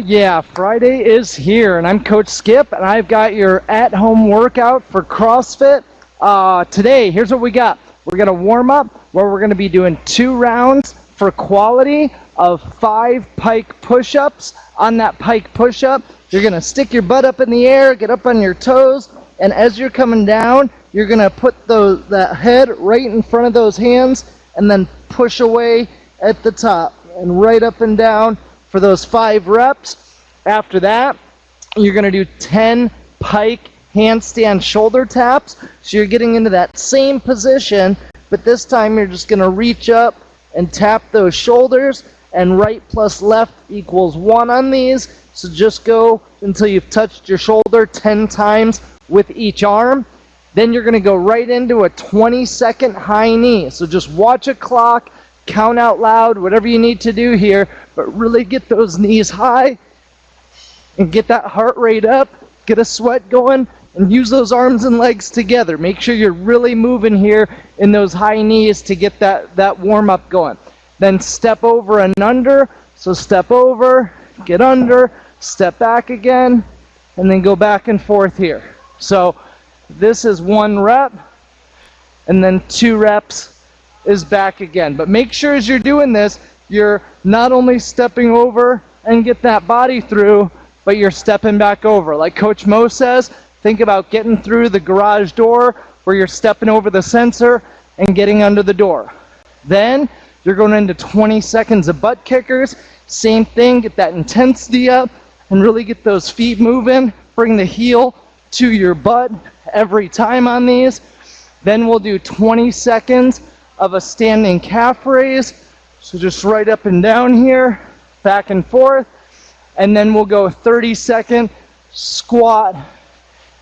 yeah, Friday is here, and I'm Coach Skip, and I've got your at-home workout for CrossFit. Today, here's what we got. We're going to warm up where we're going to be doing 2 rounds for quality of 5 Pike Push-ups. On that Pike Push-up, you're going to stick your butt up in the air, get up on your toes, and as you're coming down, you're going to put that head right in front of those hands, and then push away at the top, and right up and down for those 5 reps. After that, you're going to do 10 Pike handstand shoulder taps. So you're getting into that same position, but this time you're just going to reach up and tap those shoulders, and right plus left equals 1 on these. So just go until you've touched your shoulder 10 times with each arm. Then you're going to go right into a 20-second high knee. So just watch a clock, count out loud, whatever you need to do here, but really get those knees high and get that heart rate up, get a sweat going, and use those arms and legs together. Make sure you're really moving here in those high knees to get that warm-up going. Then step over and under. So step over, get under, step back again, and then go back and forth here. So this is 1 rep, and then 2 reps is back again. But make sure as you're doing this, you're not only stepping over and get that body through, but you're stepping back over. Like Coach Mo says, think about getting through the garage door where you're stepping over the sensor and getting under the door. Then you're going into 20 seconds of butt kickers. Same thing, get that intensity up and really get those feet moving. Bring the heel to your butt every time on these. Then we'll do 20 seconds of a standing calf raise. So just right up and down here, back and forth. And then we'll go 30-second squat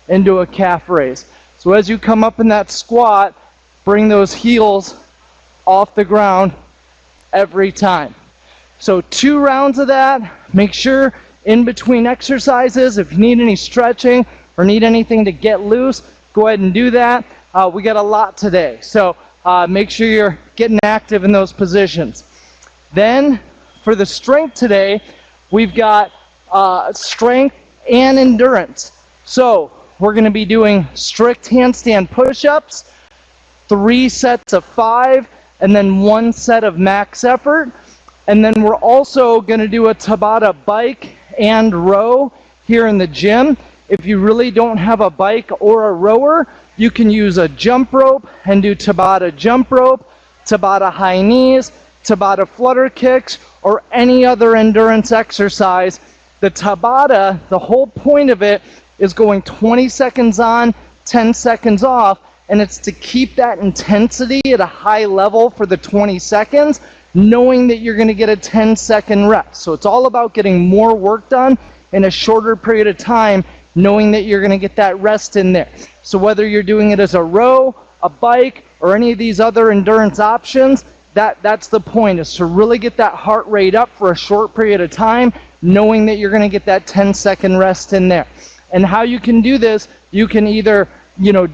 into a calf raise. So as you come up in that squat, bring those heels off the ground every time. So 2 rounds of that. Make sure in between exercises, if you need any stretching or need anything to get loose, go ahead and do that. We got a lot today. So make sure you're getting active in those positions. Then for the strength today, we've got strength and endurance. So we're going to be doing strict handstand push-ups, 3 sets of 5, and then 1 set of max effort. And then we're also going to do a Tabata bike and row here in the gym. If you really don't have a bike or a rower, you can use a jump rope and do Tabata jump rope, Tabata high knees, Tabata flutter kicks, or any other endurance exercise. The Tabata, the whole point of it is going 20 seconds on, 10 seconds off, and it's to keep that intensity at a high level for the 20 seconds, knowing that you're going to get a 10-second rest. So it's all about getting more work done in a shorter period of time, knowing that you're going to get that rest in there. So whether you're doing it as a row, a bike, or any of these other endurance options, that's the point, is to really get that heart rate up for a short period of time, knowing that you're going to get that 10-second rest in there. And how you can do this, you can either,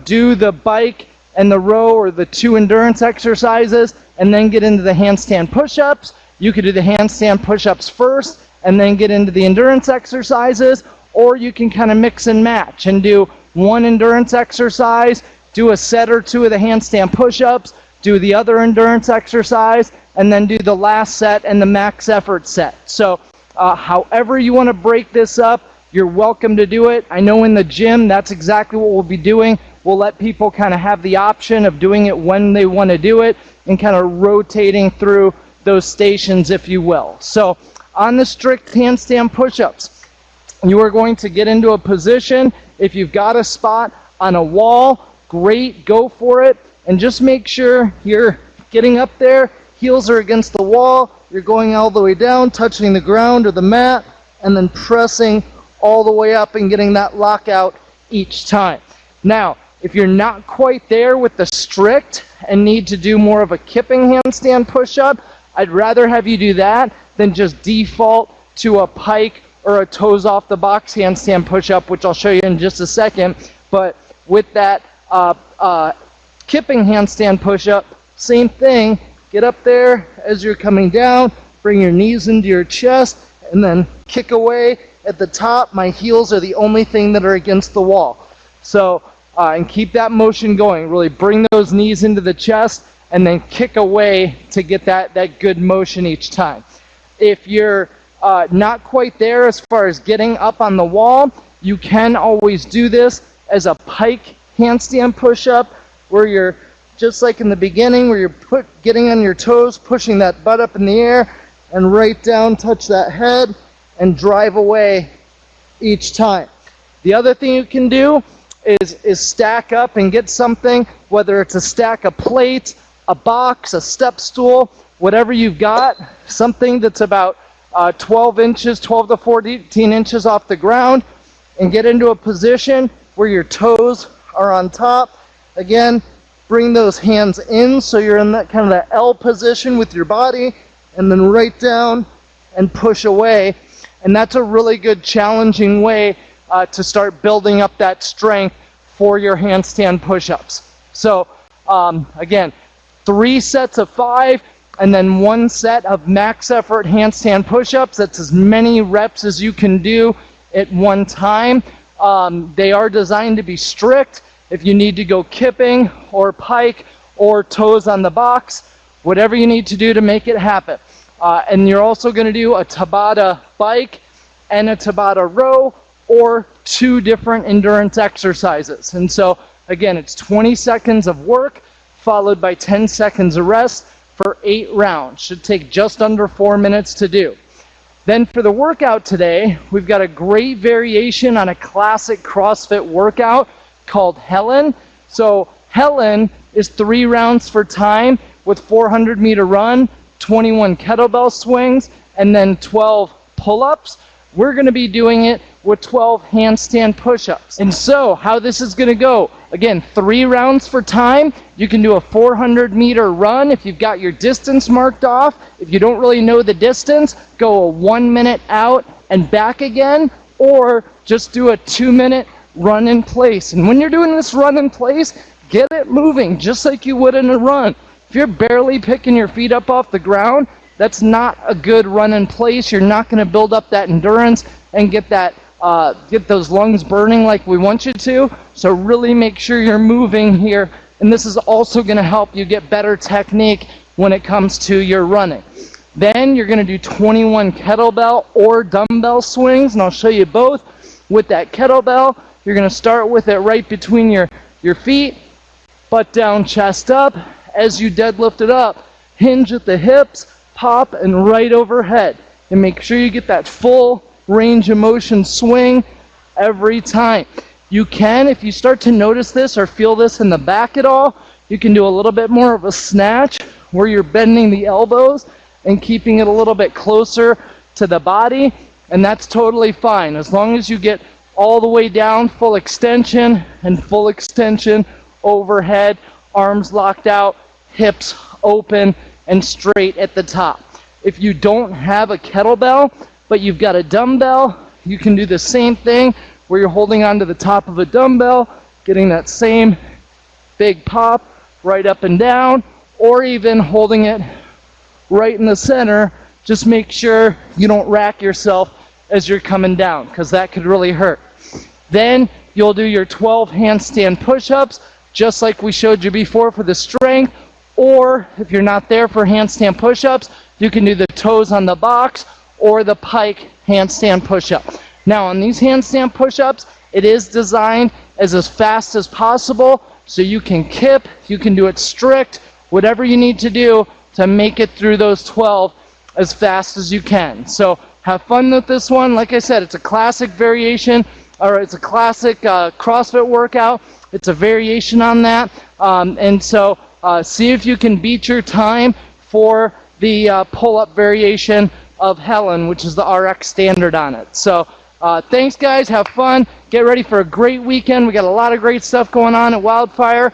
do the bike and the row or the 2 endurance exercises and then get into the handstand push-ups. You could do the handstand push-ups first and then get into the endurance exercises, or you can kind of mix and match and do 1 endurance exercise, do a set or 2 of the handstand push-ups, do the other endurance exercise, and then do the last set and the max effort set. So however you want to break this up, you're welcome to do it. I know in the gym, that's exactly what we'll be doing. We'll let people kind of have the option of doing it when they want to do it and kind of rotating through those stations, if you will. So on the strict handstand push-ups, you are going to get into a position. If you've got a spot on a wall, great, go for it. And just make sure you're getting up there, heels are against the wall, you're going all the way down, touching the ground or the mat, and then pressing all the way up and getting that lockout each time. Now, if you're not quite there with the strict and need to do more of a kipping handstand push-up, I'd rather have you do that than just default to a pike or a toes off the box handstand push-up, which I'll show you in just a second. But with that kipping handstand push-up, same thing. Get up there as you're coming down, bring your knees into your chest, and then kick away at the top. My heels are the only thing that are against the wall. So, and keep that motion going. Really bring those knees into the chest and then kick away to get that good motion each time. If you're not quite there as far as getting up on the wall, you can always do this as a pike handstand push-up, where you're just like in the beginning, where you're getting on your toes, pushing that butt up in the air, and right down, touch that head, and drive away each time. The other thing you can do is stack up and get something, whether it's a stack of plates, a box, a step stool, whatever you've got, something that's about 12 to 14 inches off the ground, and get into a position where your toes are on top. Again, bring those hands in so you're in that kind of that L position with your body, and then right down and push away. And that's a really good challenging way to start building up that strength for your handstand push-ups. So again, 3 sets of 5, and then 1 set of max effort handstand push-ups. That's as many reps as you can do at one time. They are designed to be strict. If you need to go kipping or pike or toes on the box, whatever you need to do to make it happen. And you're also going to do a Tabata bike and a Tabata row, or 2 different endurance exercises. And so again, it's 20 seconds of work followed by 10 seconds of rest for 8 rounds. Should take just under 4 minutes to do. Then for the workout today, we've got a great variation on a classic CrossFit workout called Helen. So Helen is 3 rounds for time with 400-meter run, 21 kettlebell swings, and then 12 pull-ups. We're going to be doing it with 12 handstand push-ups. And so how this is going to go, again, 3 rounds for time. You can do a 400-meter run if you've got your distance marked off. If you don't really know the distance, go a 1 minute out and back again, or just do a 2-minute run in place. And when you're doing this run in place, get it moving just like you would in a run. If you're barely picking your feet up off the ground, that's not a good run in place. You're not going to build up that endurance and get those lungs burning like we want you to. So really make sure you're moving here. And this is also going to help you get better technique when it comes to your running. Then you're going to do 21 kettlebell or dumbbell swings, and I'll show you both. With that kettlebell, you're going to start with it right between your feet, butt down, chest up. As you deadlift it up, hinge at the hips, pop, and right overhead. And make sure you get that full range of motion swing every time. You can, if you start to notice this or feel this in the back at all, you can do a little bit more of a snatch where you're bending the elbows and keeping it a little bit closer to the body, and that's totally fine as long as you get all the way down, full extension and full extension overhead, arms locked out, hips open and straight at the top. If you don't have a kettlebell, but you've got a dumbbell, you can do the same thing where you're holding onto the top of a dumbbell, getting that same big pop right up and down, or even holding it right in the center. Just make sure you don't rack yourself as you're coming down, because that could really hurt. Then you'll do your 12 handstand push-ups, just like we showed you before for the strength, or if you're not there for handstand push-ups, you can do the toes on the box or the pike handstand push-up. Now on these handstand push-ups, it is designed as fast as possible, so you can kip, you can do it strict, whatever you need to do to make it through those 12 as fast as you can. So have fun with this one. Like I said, it's a classic variation, or it's a classic CrossFit workout. It's a variation on that. And so see if you can beat your time for the pull-up variation of Helen, which is the RX standard on it. So thanks guys, have fun, get ready for a great weekend. We got a lot of great stuff going on at Wildfire.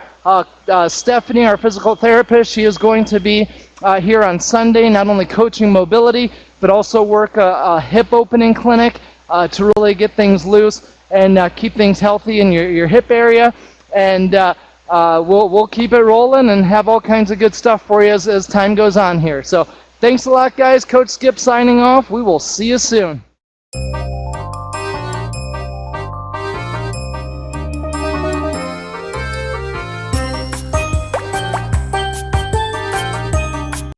Stephanie, our physical therapist, she is going to be here on Sunday, not only coaching mobility, but also work a hip opening clinic to really get things loose and keep things healthy in your hip area. And we'll keep it rolling and have all kinds of good stuff for you as time goes on here. So Thanks a lot, guys. Coach Skip signing off. We will see you soon.